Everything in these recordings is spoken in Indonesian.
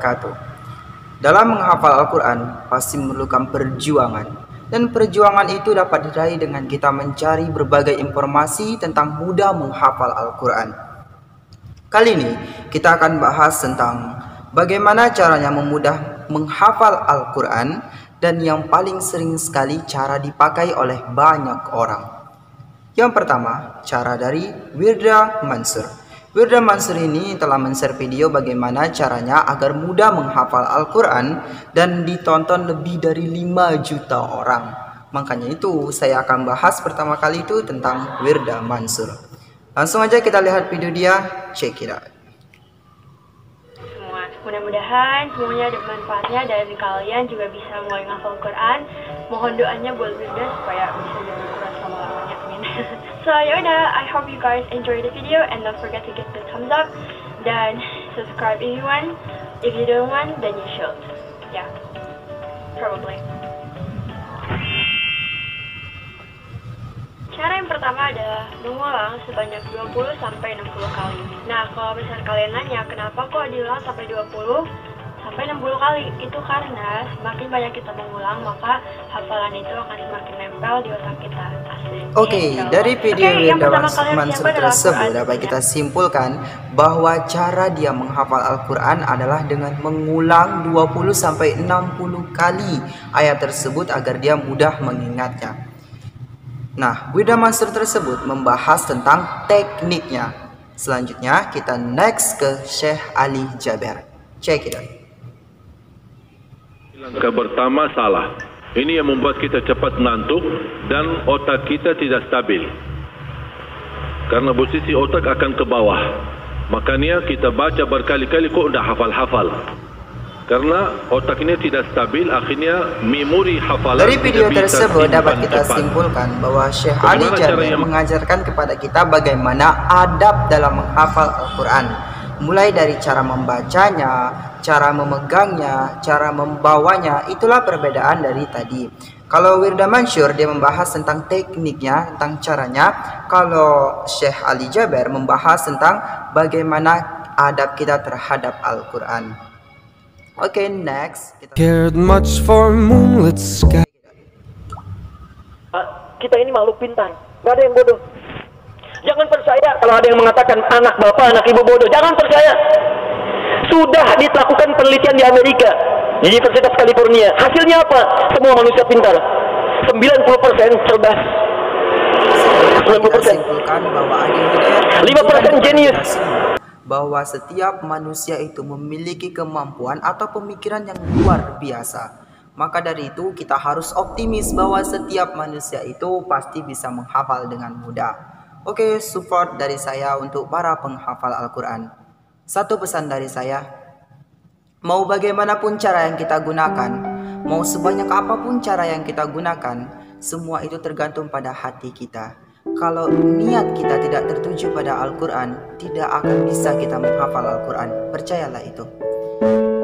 wabarakatuh. Dalam menghafal Al-Quran pasti memerlukan perjuangan, dan perjuangan itu dapat diraih dengan kita mencari berbagai informasi tentang mudah menghafal Al-Quran. Kali ini kita akan bahas tentang bagaimana caranya memudah menghafal Al-Quran dan yang paling sering sekali cara dipakai oleh banyak orang. Yang pertama, cara dari Wirda Mansur. Wirda Mansur ini telah men-share video bagaimana caranya agar mudah menghafal Al-Quran dan ditonton lebih dari 5 juta orang. Makanya itu saya akan bahas pertama kali itu tentang Wirda Mansur. Langsung aja kita lihat video dia, check it out. Mudah-mudahan semuanya ada manfaatnya dan kalian juga bisa mulai menghafal Quran. Mohon doanya buat Wirda supaya bisa jadi Quran selama-lamanya. Amin. So yaudah, I hope you guys enjoy the video and don't forget to give the thumbs up dan subscribe if you want. If you don't want, then you should. Yeah, probably. Cara yang pertama adalah mengulang sebanyak 20-60 kali. Nah, kalau misalnya kalian nanya kenapa kok diulang sampai 20-60 kali, itu karena semakin banyak kita mengulang, maka hafalan itu akan semakin nempel di otak kita. Oke, dari video Wirda Mansur tersebut dapat kita simpulkan bahwa cara dia menghafal Al-Quran adalah dengan mengulang 20-60 kali ayat tersebut agar dia mudah mengingatnya. Nah, Wirda Mansur tersebut membahas tentang tekniknya. Selanjutnya kita next ke Syekh Ali Jaber. Check it out. Langkah pertama salah. Ini yang membuat kita cepat mengantuk dan otak kita tidak stabil. Karena posisi otak akan ke bawah. Makanya kita baca berkali-kali kok udah hafal-hafal. Karena otak ini tidak stabil, akhirnya memori hafalan. Dari video tersebut dapat kita simpulkan bahwa Syekh Ali Jaber mengajarkan kepada kita bagaimana adab dalam menghafal Al-Quran. Mulai dari cara membacanya, cara memegangnya, cara membawanya, itulah perbedaan dari tadi. Kalau Wirda Mansur dia membahas tentang tekniknya, tentang caranya. Kalau Syekh Ali Jaber membahas tentang bagaimana adab kita terhadap Al-Quran. Oke, next. Cared much for moonlit sky. Kita ini makhluk pintar, nggak ada yang bodoh. Jangan percaya kalau ada yang mengatakan anak bapak, anak ibu bodoh. Jangan percaya. Sudah dilakukan penelitian di Amerika, di Universitas California. Hasilnya apa? Semua manusia pintar. 90% cerdas. 90%. 5% jenius. Bahwa setiap manusia itu memiliki kemampuan atau pemikiran yang luar biasa. Maka dari itu kita harus optimis bahwa setiap manusia itu pasti bisa menghafal dengan mudah. Oke, support dari saya untuk para penghafal Al-Quran. Satu pesan dari saya, mau bagaimanapun cara yang kita gunakan, mau sebanyak apapun cara yang kita gunakan, semua itu tergantung pada hati kita. Kalau niat kita tidak tertuju pada Al-Quran, tidak akan bisa kita menghafal Al-Quran. Percayalah itu.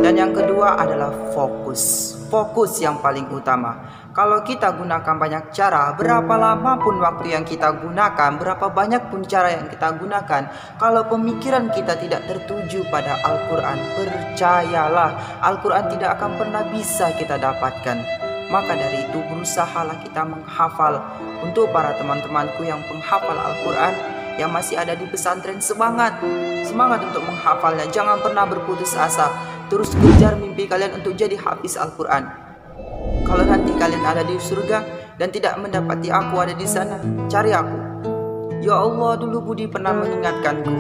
Dan yang kedua adalah fokus. Fokus yang paling utama. Kalau kita gunakan banyak cara, berapa lama pun waktu yang kita gunakan, berapa banyak pun cara yang kita gunakan, kalau pemikiran kita tidak tertuju pada Al-Quran, percayalah, Al-Quran tidak akan pernah bisa kita dapatkan. Maka dari itu berusahalah kita menghafal. Untuk para teman-temanku yang penghafal Al-Quran, yang masih ada di pesantren, semangat untuk menghafalnya. Jangan pernah berputus asa. Terus kejar mimpi kalian untuk jadi hafiz Al-Quran. Kalau nanti kalian ada di surga dan tidak mendapati aku ada di sana, cari aku. Ya Allah, dulu Budi pernah mengingatkanku.